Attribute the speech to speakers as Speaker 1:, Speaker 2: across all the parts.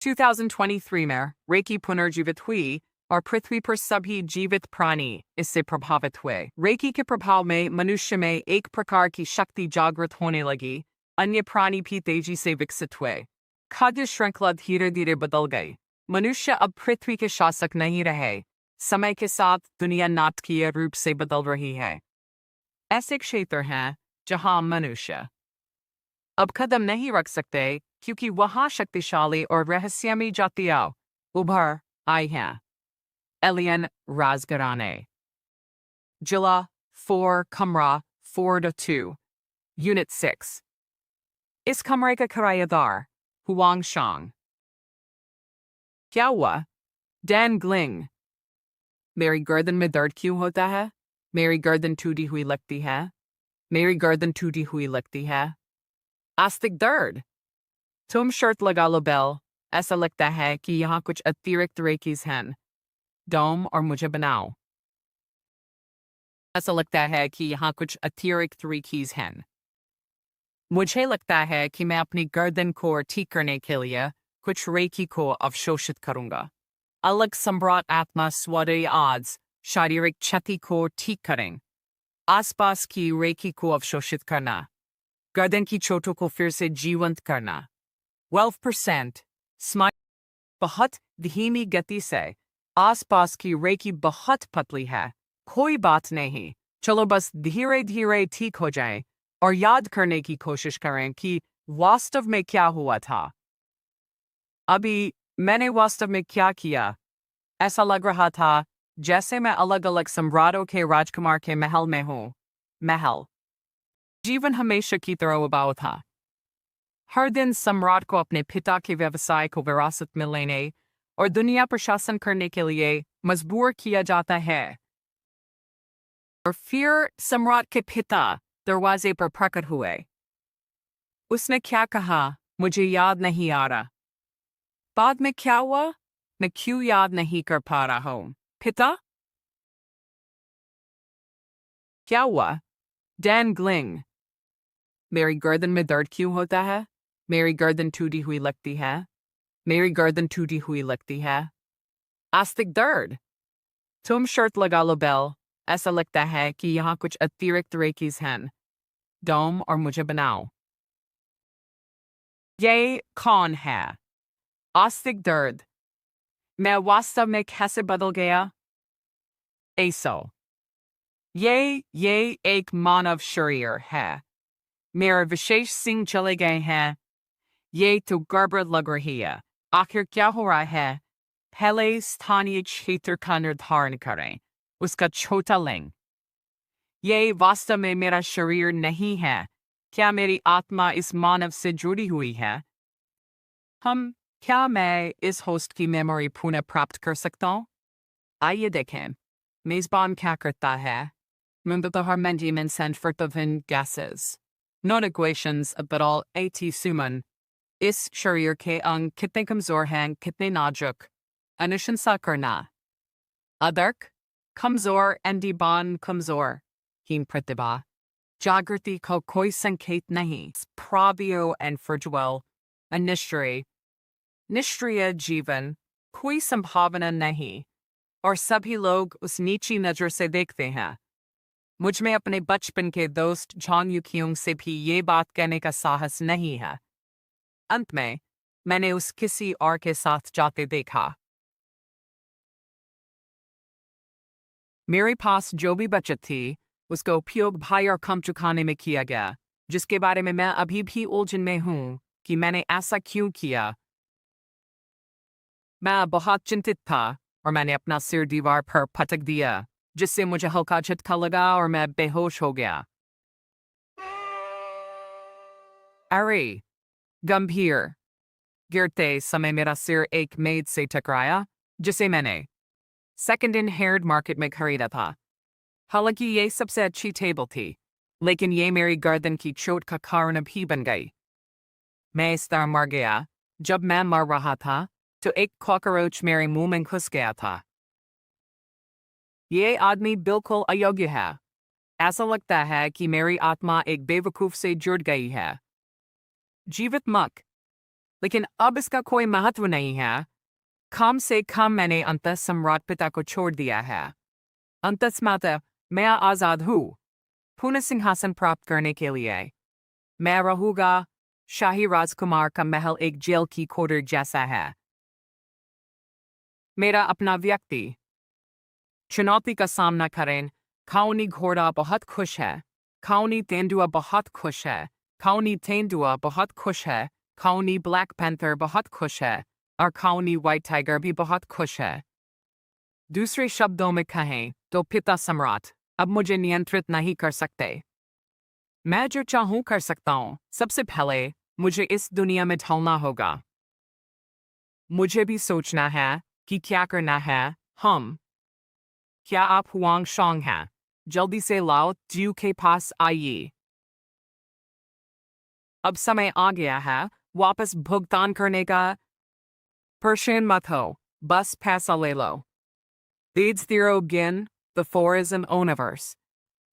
Speaker 1: 2023 में रेकी पुनर्जीवित हुई और पृथ्वी पर सभी जीवित प्राणी इससे प्रभावित हुए। रेकी के प्रभाव में मनुष्य में एक प्रकार की शक्ति जागृत होने लगी, अन्य प्राणी भी तेजी से विकसित हुए। खाद्य श्रृंखला धीरे धीरे बदल गई। मनुष्य अब पृथ्वी के शासक नहीं रहे। समय के साथ दुनिया नाटकीय रूप से बदल रही है। ऐसे क्षेत्र हैं जहां मनुष्य अब कदम नहीं रख सकते क्योंकि वहां शक्तिशाली और रहस्यमयी जातियां उभर आई हैं। एलियन राजघराने। जिला 4 कमरा 4-2 यूनिट 6। इस कमरे का किराएदार हुआंग शांग। क्या हुआ? डैन ग्लिंग। मेरी गर्दन में दर्द क्यों होता है? मेरी गर्दन टूटी हुई लगती है। मेरी गर्दन टूटी हुई लगती है। आस्तिक दर्द। तुम शर्त लगा लो बेल। ऐसा लगता है कि यहाँ कुछ अतिरिक्त रेकीज हैं। डोम और मुझे बनाओ। ऐसा लगता है कि यहाँ कुछ अतिरिक्त रेकीज हैं। मुझे लगता है कि मैं अपनी गर्दन को ठीक करने के लिए कुछ रेकी को अवशोषित करूंगा। अलग सम्राट आत्मा स्वदय आद्स शारीरिक क्षति को ठीक करें। आसपास की रेकी को अवशोषित करना। गर्दन की चोटों को फिर से जीवंत करना। 12% स्माइल। बहुत धीमी गति से। आसपास की रेकी बहुत पतली है। कोई बात नहीं, चलो बस धीरे धीरे ठीक हो जाए और याद करने की कोशिश करें कि वास्तव में क्या हुआ था। अभी मैंने वास्तव में क्या किया? ऐसा लग रहा था जैसे मैं अलग अलग सम्राटों के राजकुमार के महल में हूँ। महल। जीवन हमेशा की तरह उबाऊ था। हर दिन सम्राट को अपने पिता के व्यवसाय को विरासत में लेने और दुनिया पर शासन करने के लिए मजबूर किया जाता है। और फिर सम्राट के पिता दरवाजे पर प्रकट हुए। उसने क्या कहा मुझे याद नहीं आ रहा। बाद में क्या हुआ मैं क्यों याद नहीं कर पा रहा हूँ। पिता? क्या हुआ? डैन ग्लिंग। मेरी गर्दन में दर्द क्यों होता है? मेरी गर्दन टूटी हुई लगती है। मेरी गर्दन टूटी हुई लगती है। आस्तिक दर्द। तुम शर्त लगा लो बेल। ऐसा लगता है कि यहाँ कुछ अतिरिक्त रेकीज हैं। डोम और मुझे बनाओ। ये कौन है? आस्तिक दर्द। मैं वास्तव में कैसे बदल गया? ऐसो। ये एक मानव शरीर है। मेरे विशेष सिंह चले गए हैं। ये तो गड़बड़ लग रही है। आखिर क्या हो रहा है? पहले स्थानीय क्षेत्र का निर्धारण करें। उसका छोटा लिंग। ये वास्तव में मेरा शरीर नहीं है। क्या मेरी आत्मा इस मानव से जुड़ी हुई है? क्या मैं इस होस्ट की मेमोरी पुनः प्राप्त कर सकता हूँ? आइए देखें। मेजबान क्या करता है? Mundatahar send furtavin gases. Not equations, but all at suman. Is sharir ke ang kitne kamzor hang kitne najuk. Anushansa karna. Adark? Kamzor endi ban kamzor. Heen pratibha. Jagrati ko koi sanket nahi. Pravio and frujwell. Anishri. Nishriya जीवन कोई संभावना नहीं और सभी लोग उस नीची नजर से देखते हैं। मुझ में अपने बचपन के दोस्त झांग युकियोंग से भी ये बात कहने का साहस नहीं है। अंत में मैंने उस किसी और के साथ जाते देखा। मेरे पास जो भी बचत थी उसका उपयोग भाई और कम चुकाने में किया गया, जिसके बारे में मैं अभी भी उलझन में हूं कि मैंने ऐसा क्यों किया। मैं बहुत चिंतित था और मैंने अपना सिर दीवार पर पटक दिया, जिससे मुझे हल्का झटका लगा और मैं बेहोश हो गया। अरे! गंभीर। गिरते समय मेरा सिर एक मेज से टकराया, जिसे मैंने सेकंड हैंड मार्केट में खरीदा था। हालांकि ये सबसे अच्छी टेबल थी, लेकिन ये मेरी गर्दन की चोट का कारण भी बन गई। मैं इस तरह मर गया। जब मैं मर रहा था तो एक कॉकरोच मेरे मुंह में घुस गया था। ये आदमी बिल्कुल अयोग्य है। ऐसा लगता है कि मेरी आत्मा एक बेवकूफ से जुड़ गई है। जीवित मक। लेकिन अब इसका कोई महत्व नहीं है। कम से कम मैंने अंतः सम्राट पिता को छोड़ दिया है। अंतस्मात मैं आजाद हूँ पुनः सिंहासन प्राप्त करने के लिए। मैं रहूंगा। शाही राजकुमार का महल एक जेल की कोठरी जैसा है। मेरा अपना व्यक्ति चुनौती का सामना करें। खाऊनी घोड़ा बहुत खुश है। खाऊनी तेंदुआ बहुत खुश है। खाऊनी तेंदुआ बहुत खुश है। खाऊनी ब्लैक पैंथर बहुत खुश है। और खाऊनी व्हाइट टाइगर भी बहुत खुश है। दूसरे शब्दों में कहें तो पिता सम्राट अब मुझे नियंत्रित नहीं कर सकते। मैं जो चाहूं कर सकता हूं। सबसे पहले मुझे इस दुनिया में ढलना होगा। मुझे भी सोचना है कि क्या करना है। क्या आप हुआंग शोंग हैं? जल्दी से लाओ ज्यू के पास आइए। अब समय आ गया है वापस भुगतान करने का। परेशान मत हो, बस पैसा ले लो। Deeds Zero Gin, The Four is an Universe.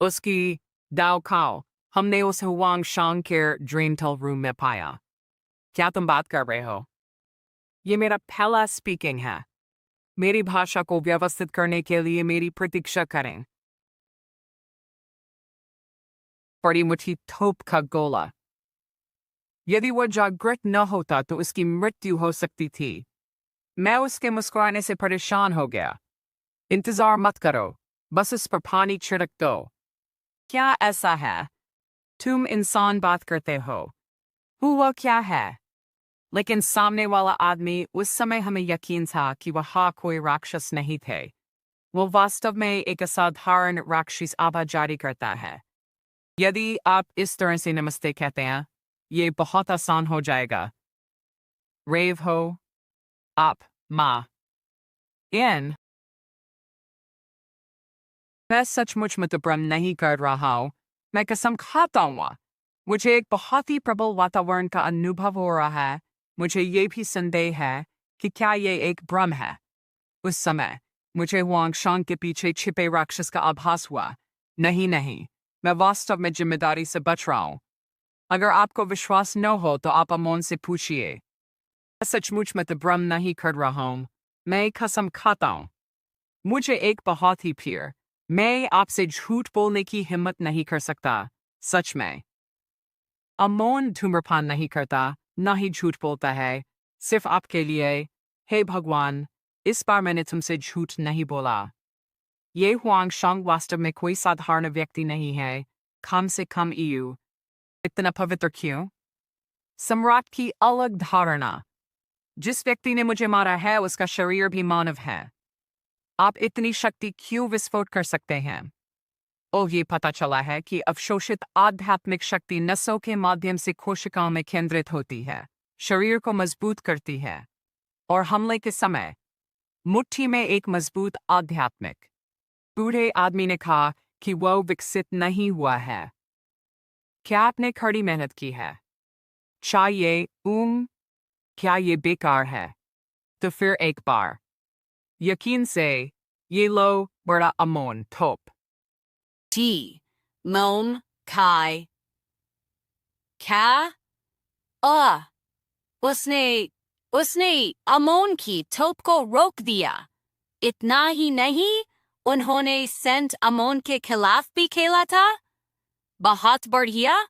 Speaker 1: उसकी दाव खाओ। हमने उस हुआंग शांग के ड्रीमटल रूम में पाया। क्या तुम बात कर रहे हो? ये मेरा पहला स्पीकिंग है। मेरी भाषा को व्यवस्थित करने के लिए मेरी प्रतीक्षा करें। बड़ी मुट्ठी थोप का गोला। यदि वह जागृत न होता तो उसकी मृत्यु हो सकती थी। मैं उसके मुस्कुराने से परेशान हो गया। इंतजार मत करो, बस उस पर पानी छिड़क दो। क्या ऐसा है? तुम इंसान बात करते हो। हुआ क्या है? लेकिन सामने वाला आदमी उस समय हमें यकीन था कि वह कोई राक्षस नहीं थे। वो वास्तव में एक असाधारण राक्षस आवाज जारी करता है। यदि आप इस तरह से नमस्ते कहते हैं, ये बहुत आसान हो जाएगा। रेव हो आप माँ इन। मैं सचमुच मतभ्रम नहीं कर रहा हूँ। मैं कसम खाता हूँ। मुझे एक बहुत ही प्रबल वातावरण का अनुभव हो रहा है। मुझे ये भी संदेह है कि क्या ये एक भ्रम है। उस समय मुझे हुआंग शांग के पीछे छिपे राक्षस का आभास हुआ। नहीं, मैं वास्तव में जिम्मेदारी से बच रहा हूँ। अगर आपको विश्वास न हो तो आप अमोन से पूछिए। मैं सचमुच मतभ्रम नहीं कर रहा हूँ। मैं कसम खाता हूँ। मुझे एक बहुत ही फिर मैं आपसे झूठ बोलने की हिम्मत नहीं कर सकता। सच में। अमोन धूम्रपान नहीं करता, ना ही झूठ बोलता है। सिर्फ आपके लिए। हे भगवान, इस बार मैंने तुमसे झूठ नहीं बोला। ये हुआंग शांग वास्तव में कोई साधारण व्यक्ति नहीं है। कम से कम ईयू। इतना पवित्र क्यों? सम्राट की अलग धारणा। जिस व्यक्ति ने मुझे मारा है उसका शरीर भी मानव है। आप इतनी शक्ति क्यों विस्फोट कर सकते हैं? और ये पता चला है कि अवशोषित आध्यात्मिक शक्ति नसों के माध्यम से कोशिकाओं में केंद्रित होती है, शरीर को मजबूत करती है और हमले के समय मुट्ठी में एक मजबूत आध्यात्मिक। बूढ़े आदमी ने कहा कि वह विकसित नहीं हुआ है। क्या आपने कड़ी मेहनत की है? चाहिए क्या ये बेकार है? तो फिर एक बार यकीन से ये लो बड़ा अमोन थोप।
Speaker 2: T. Moan Kai. क्या? उसने उसने अमोन की तोप को रोक दिया। इतना ही नहीं, उन्होंने सेंट अमोन के खिलाफ भी खेला था। बहुत बढ़िया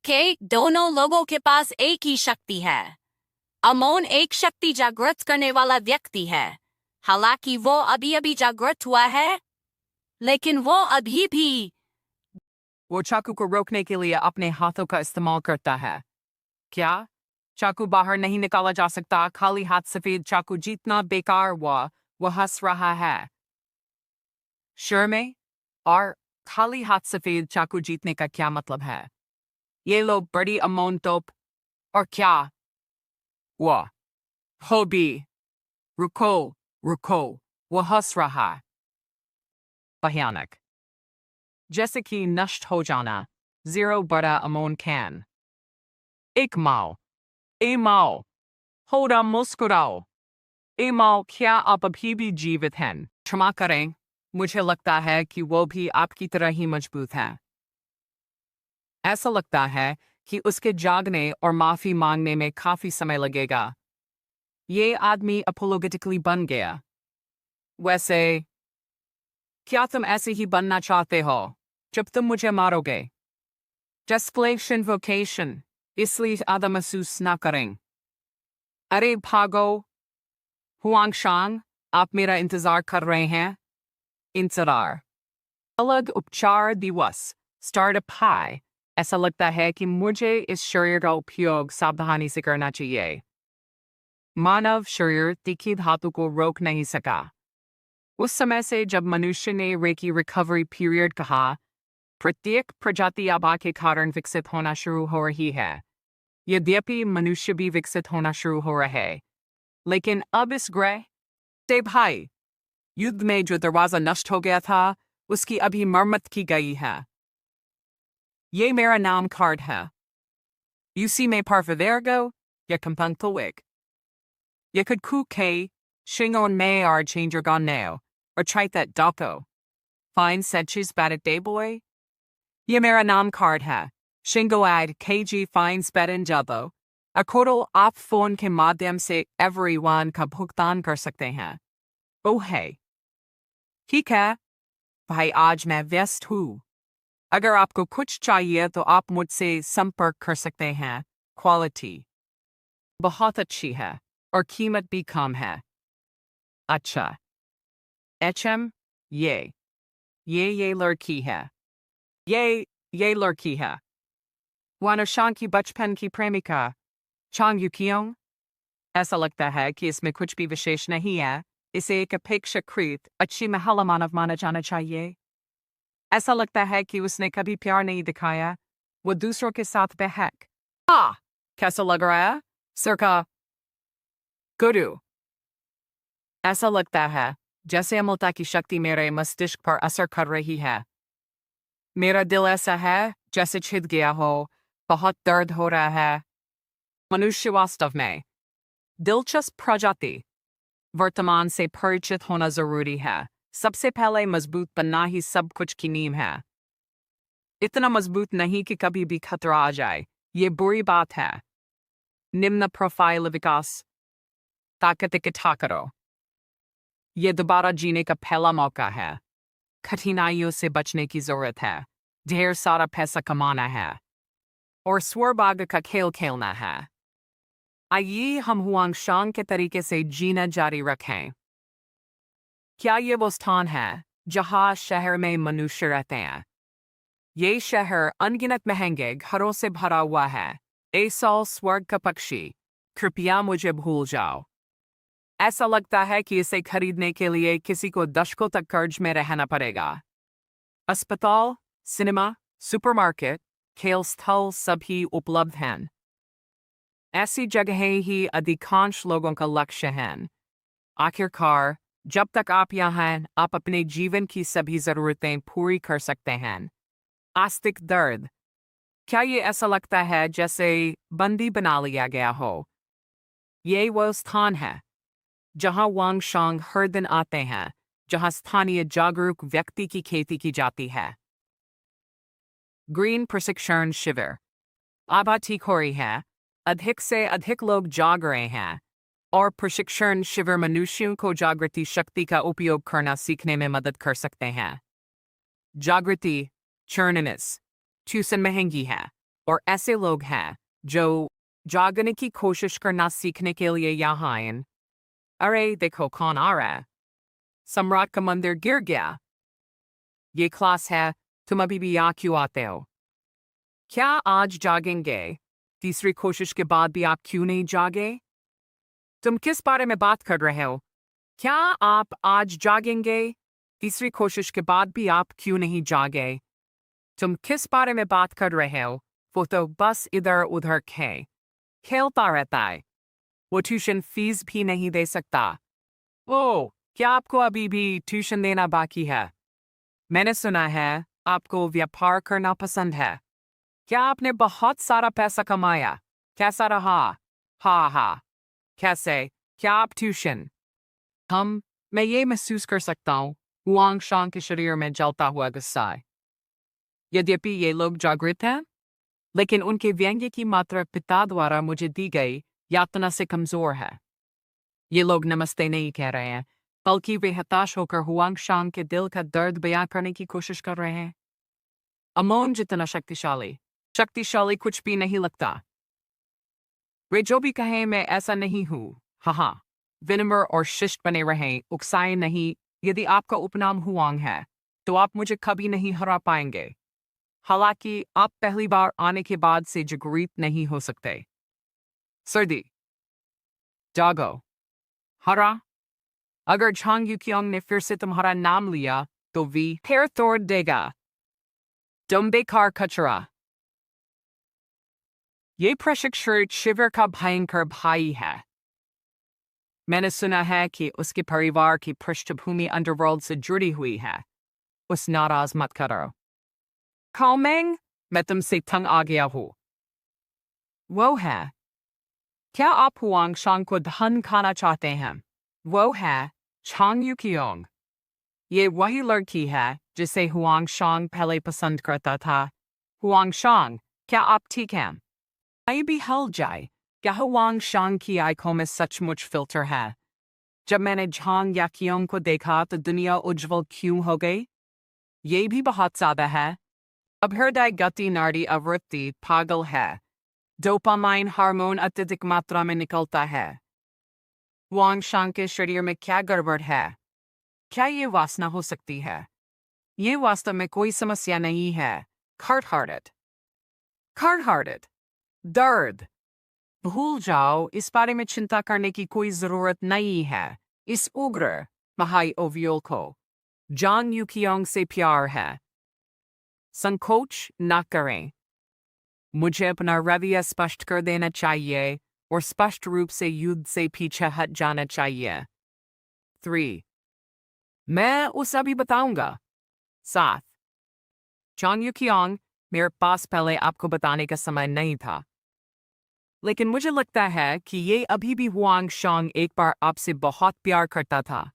Speaker 2: कि दोनों लोगों के पास एक ही शक्ति है। अमोन एक शक्ति जागृत करने वाला व्यक्ति है। हालांकि वो अभी जागृत हुआ है, लेकिन वो अभी भी
Speaker 1: वो चाकू को रोकने के लिए अपने हाथों का इस्तेमाल करता है। क्या? चाकू बाहर नहीं निकाला जा सकता। खाली हाथ सफेद चाकू जीतना बेकार हुआ। वो हंस रहा है। शर्मे और खाली हाथ सफेद चाकू जीतने का क्या मतलब है? ये लो बड़ी अमोन तोप। और क्या? वो हो भी। रुको। वो हंस रहा। भयानक। जैसे कि नष्ट हो जाना। जीरो बड़ा अमोन कैन। एक माओ। ए माओ। होड़ा मुस्कुराओ। ए माओ, क्या आप अभी भी जीवित हैं? क्षमा करें, मुझे लगता है कि वो भी आपकी तरह ही मजबूत है। ऐसा लगता है कि उसके जागने और माफी मांगने में काफी समय लगेगा। ये आदमी अपोलोगेटिकली बन गया। वैसे क्या तुम ऐसे ही बनना चाहते हो जब तुम मुझे मारोगे? Desperation vocation, इसलिए आधा महसूस ना करें। अरे भागो हुआंगशांग, आप मेरा इंतजार कर रहे हैं। इंतजार अलग उपचार दिवस स्टार्टअप हाई। ऐसा लगता है कि मुझे इस शरीर का उपयोग सावधानी से करना चाहिए। मानव शरीर तीखी धातु को रोक नहीं सका। उस समय से जब मनुष्य ने रेकी रिकवरी पीरियड कहा, प्रत्येक प्रजाति आबा के कारण विकसित होना शुरू हो रही है। यद्यपि मनुष्य भी विकसित होना शुरू हो रहा है, लेकिन अब इस ग्रह से भाई युद्ध में जो दरवाजा नष्ट हो गया था, उसकी अभी मरम्मत की गई है। ये मेरा नाम कार्ड है। UC में Parfavergo, या Compunctlewick. You could kuke, shingon me ar changer gon neo, or try that doko. Fine setches batted day boy? Ye mera nam card ha, shingo ad kg fine spedin jabo. A kodal op phone ke madhyam se everyone ka bhugtan kar sakte hain. Oh hey. ठीक है, भाई आज मैं व्यस्त हूँ। अगर आपको कुछ चाहिए तो आप मुझसे संपर्क कर सकते हैं। क्वालिटी बहुत अच्छी है और कीमत भी कम है। अच्छा। HM ये लड़की है। ये लड़की है। वानोशांग की बचपन की प्रेमिका चांग युकियोंग। ऐसा लगता है कि इसमें कुछ भी विशेष नहीं है। इसे एक अपेक्षाकृत अच्छी महिला मानव माना जाना चाहिए। ऐसा लगता है कि उसने कभी प्यार नहीं दिखाया। वो दूसरों के साथ बहक। कैसा लग रहा है? सरका गुरु। ऐसा लगता है जैसे अमलता की शक्ति मेरे मस्तिष्क पर असर कर रही है। मेरा दिल ऐसा है जैसे छिद गया हो, बहुत दर्द हो रहा है। मनुष्य वास्तव में दिलचस्प प्रजाति वर्तमान से परिचित होना जरूरी है। सबसे पहले मजबूत बनना ही सब कुछ की नींव है। इतना मजबूत नहीं कि कभी भी खतरा आ जाए, ये बुरी बात है। निम्न प्रोफाइल विकास ताकत इकट्ठा करो। ये दोबारा जीने का पहला मौका है। कठिनाइयों से बचने की जरूरत है। ढेर सारा पैसा कमाना है और स्वरभाग का खेल खेलना है। आइए हम हुआंगशांग के तरीके से जीना जारी रखें। क्या ये वो स्थान है जहां शहर में मनुष्य रहते हैं? ये शहर अनगिनत महंगे घरों से भरा हुआ है। ए सौ स्वर्ग का पक्षी, कृपया मुझे भूल जाओ। ऐसा लगता है कि इसे खरीदने के लिए किसी को दशकों तक कर्ज में रहना पड़ेगा। अस्पताल, सिनेमा, सुपरमार्केट, खेल स्थल सभी उपलब्ध हैं। ऐसी जगहें ही अधिकांश लोगों का लक्ष्य हैं। आखिरकार जब तक आप यहाँ हैं, आप अपने जीवन की सभी जरूरतें पूरी कर सकते हैं। आस्तिक दर्द। क्या ये ऐसा लगता है जैसे बंदी बना लिया गया हो? ये वो स्थान है जहां वांगशांग हर दिन आते हैं, जहां स्थानीय जागरूक व्यक्ति की खेती की जाती है। ग्रीन प्रशिक्षण शिविर। आभा ठीक हो रही है, अधिक से अधिक लोग जाग रहे हैं और प्रशिक्षण शिविर मनुष्यों को जागृति शक्ति का उपयोग करना सीखने में मदद कर सकते हैं। जागृति चर्ननिस ट्यूशन महंगी है और ऐसे लोग हैं जो जागने की कोशिश करना सीखने के लिए यहाँ आए। अरे देखो कौन आ रहा है। सम्राट का मंदिर गिर गया। ये क्लास है, तुम अभी भी यहाँ क्यों आते हो? क्या आज जागेंगे? तीसरी कोशिश के बाद भी आप क्यों नहीं जागे? तुम किस बारे में बात कर रहे हो? क्या आप आज जागेंगे? तीसरी कोशिश के बाद भी आप क्यों नहीं जागे? तुम किस बारे में बात कर रहे हो? वो तो बस इधर उधर खेलता रहता है। वो ट्यूशन फीस भी नहीं दे सकता। ओह, क्या आपको अभी भी ट्यूशन देना बाकी है? मैंने सुना है आपको व्यापार करना पसंद है। क्या आपने बहुत सारा पैसा कमाया? कैसा रहा? हाँ। कैसे? क्या आप ट्यूशन? मैं ये महसूस कर सकता हूँ हुआंगशांग के शरीर में जलता हुआ गुस्सा। यद्यपि ये लोग जागृत हैं, लेकिन उनके व्यंग्य की मात्रा पिता द्वारा मुझे दी गई यातना से कमजोर है। ये लोग नमस्ते नहीं कह रहे हैं, बल्कि वे हताश होकर हुआंग शांग के दिल का दर्द बयां करने की कोशिश कर रहे हैं। अमोन जितना शक्तिशाली कुछ भी नहीं लगता। वे जो भी कहें मैं ऐसा नहीं हूं। हाँ, विनम्र और शिष्ट बने रहें, उकसाएं नहीं। यदि आपका उपनाम हुआंग है तो आप मुझे कभी नहीं हरा पाएंगे। हालांकि आप पहली बार आने के बाद से जागृत नहीं हो सकते। सर्दी जागो हरा। अगर झांग युकियोंग ने फिर से तुम्हारा नाम लिया तो वी पैर तोड़ देगा। तुम बेकार कचरा। ये प्रशिक्षण शिविर का भयंकर भाई है। मैंने सुना है कि उसके परिवार की पृष्ठभूमि अंडरवर्ल्ड से जुड़ी हुई है। उस नाराज मत करो। काओमेंग, मैं तुमसे तंग आ गया हूँ। वो है। क्या आप हुआंग शांग को धन खाना चाहते हैं? वो है झांग युकियोंग। ये वही लड़की है जिसे हुआंग शांग पहले पसंद करता था। हुआंग शांग, क्या आप ठीक हैं? आइए भी हल जाए। क्या हुआंग शांग की आंखों में सचमुच फिल्टर है? जब मैंने झांग याकियोंग को देखा तो दुनिया उज्जवल क्यों हो गई? ये भी बहुत ज्यादा है। अब हृदय गति नाड़ी आवृत्ति पागल है। डोपामाइन हार्मोन अत्यधिक मात्रा में निकलता है। हुआंग शांग के शरीर में क्या गड़बड़ है? क्या ये वासना हो सकती है? ये वास्तव में कोई समस्या नहीं है। Hard-hearted दर्द भूल जाओ। इस बारे में चिंता करने की कोई जरूरत नहीं है। इस उग्र महाई ओवियोल को जांग युकियोंग से प्यार है। संकोच न करें। मुझे अपना रवैया स्पष्ट कर देना चाहिए और स्पष्ट रूप से युद्ध से पीछे हट जाना चाहिए। 3 मैं उस अभी बताऊंगा। 7 जांग युकियोंग, मेरे पास पहले आपको बताने का समय नहीं था, लेकिन मुझे लगता है कि ये अभी भी हुआंग शांग एक बार आपसे बहुत प्यार करता था।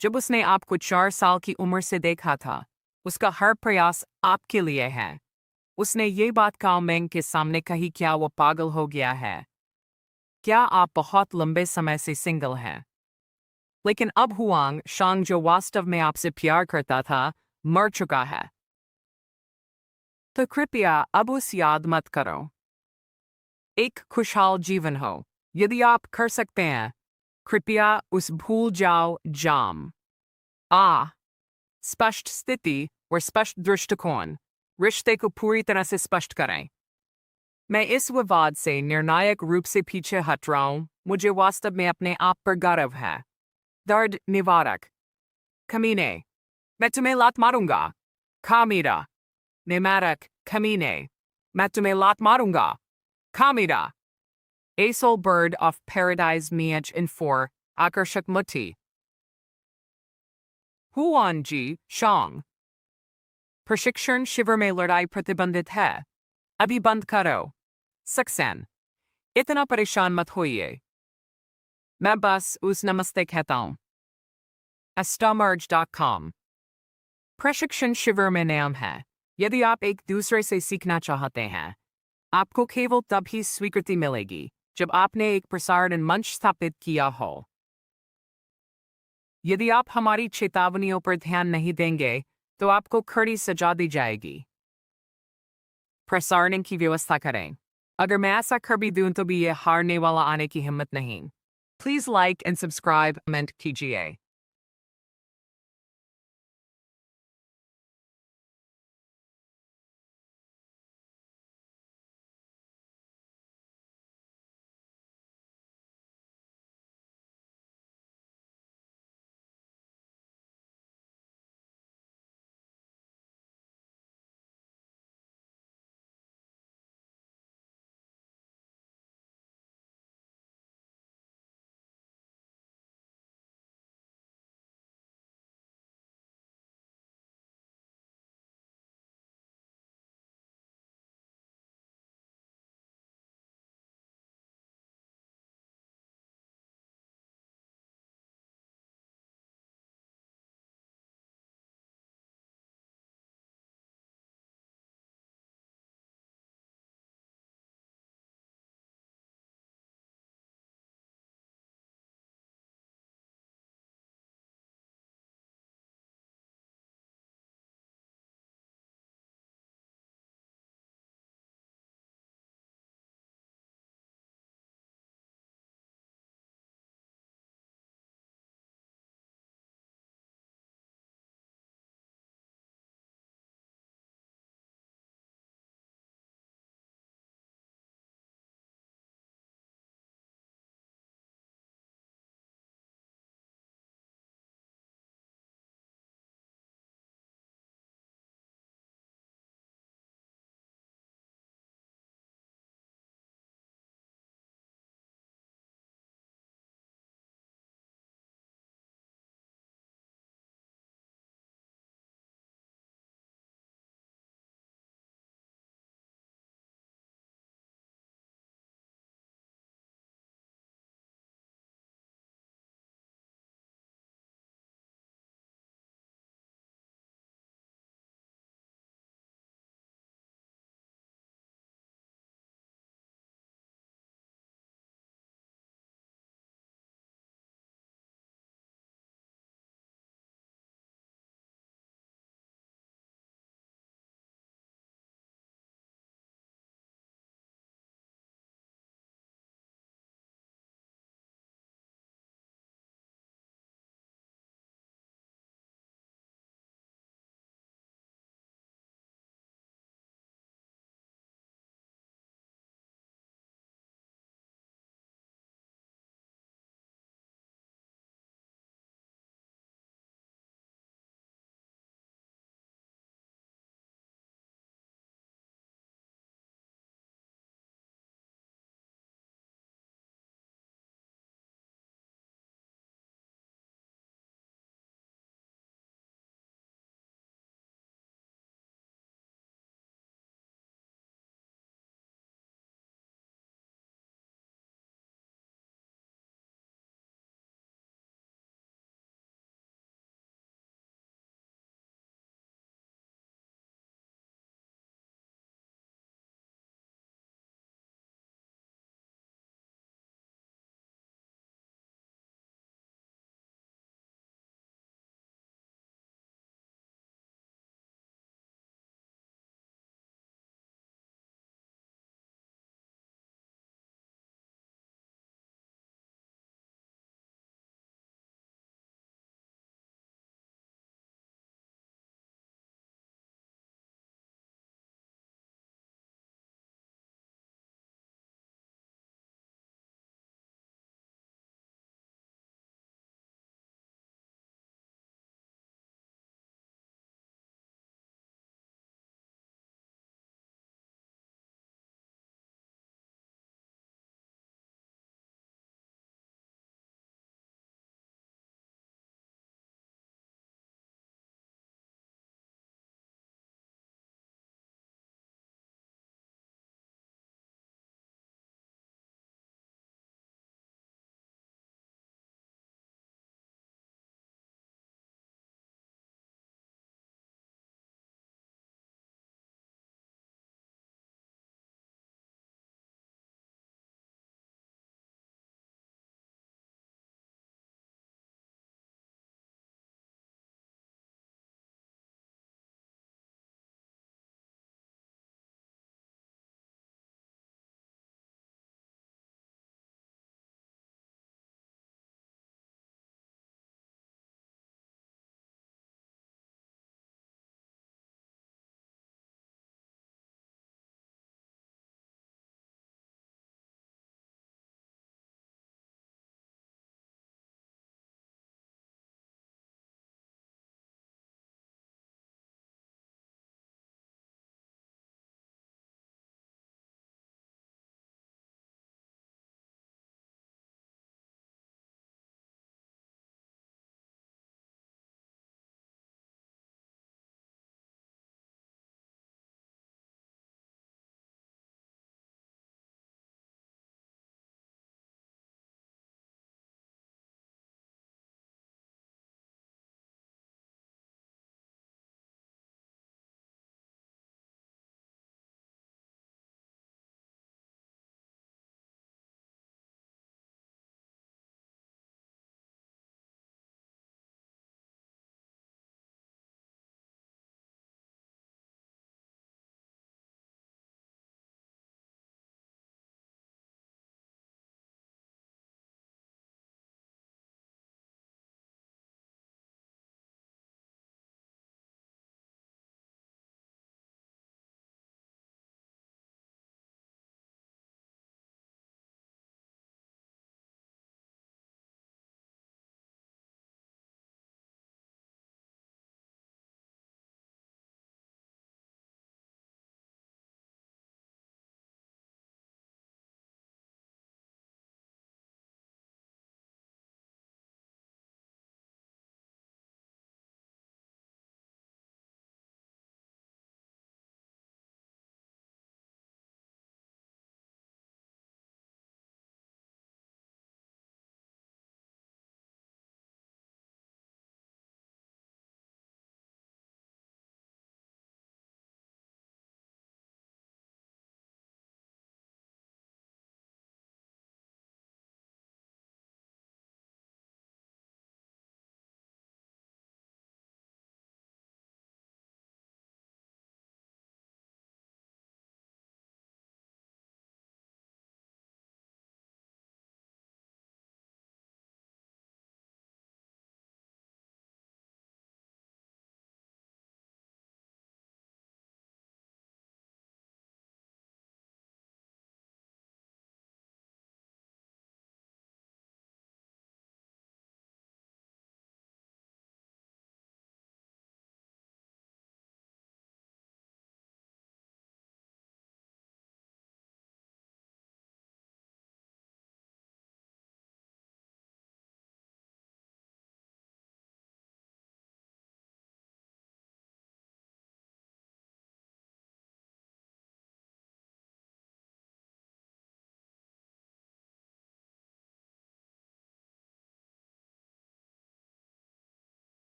Speaker 1: जब उसने आपको 4 साल की उम्र से देखा था, उसका हर प्रयास आपके लिए है। उसने ये बात काओमेंग के सामने कही। क्या वो पागल हो गया है? क्या आप बहुत लंबे समय से सिंगल हैं? लेकिन अब हुआंग शांग जो वास्तव में आपसे प्यार करता था, मर चुका है। तो कृपया अब उस याद मत करो। एक खुशहाल जीवन हो। यदि आप कर सकते हैं, कृपया उस भूल जाओ जाम। स्पष्ट स्थिति और स्पष्ट दृष्टिकोण रिश्ते को पूरी तरह से स्पष्ट करें। मैं इस विवाद से निर्णायक रूप से पीछे हट रहा हूं। मुझे वास्तव में अपने आप पर गर्व है। दर्द निवारक कमीने, मैं तुम्हें लात मारूंगा। खामीरा निवारक कमीने, मैं तुम्हें लात मारूंगा। खामीरा A soul bird of paradise miach in 4 आकर्षक मुट्ठी। हुआन जी शांग, प्रशिक्षण शिविर में लड़ाई प्रतिबंधित है। अभी बंद करो। सक्सेन, इतना परेशान मत होइए। मैं बस उस नमस्ते कहता हूं। astamurge.com प्रशिक्षण शिविर में नियम है। यदि आप एक दूसरे से सीखना चाहते हैं, आपको केवल तभी स्वीकृति मिलेगी जब आपने एक प्रसारण मंच स्थापित किया हो। यदि आप हमारी चेतावनियों पर ध्यान नहीं देंगे तो आपको खड़ी सजा दी जाएगी। प्रसारण की व्यवस्था करें। अगर मैं ऐसा कर भी दूं तो भी ये हारने वाला आने की हिम्मत नहीं। Please like and subscribe comment कीजिए।